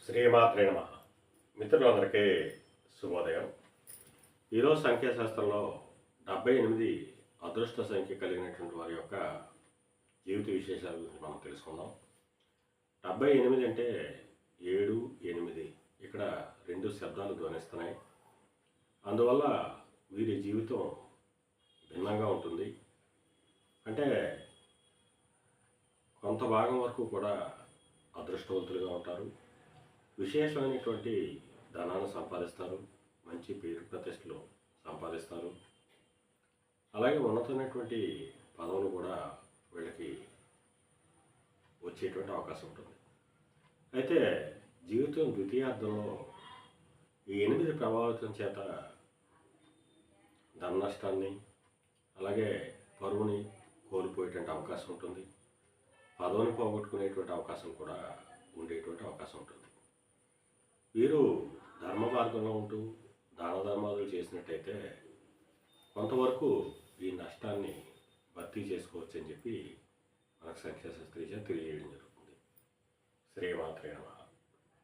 శ్రీమాత్రే నమః. మిత్రులందరికీ శుభోదయం. ఈరోజు సంఖ్యాశాస్త్రంలో 78 అదృష్ట సంఖ్య కలిగినటువంటి వారి యొక్క జీవిత విశేషాల గురించి మనం తెలుసుకుందాం. 78 అంటే 7, 8 ఇక్కడ రెండు శబ్దాలు ధ్వనిస్తున్నాయి. అందువల్ల వీరి జీవితం భిన్నంగా ఉంటుంది. అంటే కొంత భాగం వరకు కూడా అదృష్టవంతులుగా ఉంటారు. విశేషమైనటువంటి ధనాన్ని సంపాదిస్తారు. మంచి పేరు ప్రతిష్టలు సంపాదిస్తారు. అలాగే ఉన్నతమైనటువంటి పదవులు కూడా వీళ్ళకి వచ్చేటువంటి అవకాశం ఉంటుంది. అయితే జీవితం ద్వితీయార్థంలో ఈ 8 ప్రభావితం చేత ధన నష్టాన్ని అలాగే పరువుని కోల్పోయేటువంటి అవకాశం ఉంటుంది. పదవిని పోగొట్టుకునేటువంటి అవకాశం కూడా ఉండేటువంటి అవకాశం ఉంటుంది. వీరు ధర్మ మార్గంలో ఉంటూ దాన ధర్మాదులు చేసినట్టయితే కొంతవరకు ఈ నష్టాన్ని భర్తీ చేసుకోవచ్చు అని చెప్పి మనకు సంఖ్యాశాస్త్రీయ తెలియజేయడం జరుగుతుంది. శ్రీమాత్రే నమః.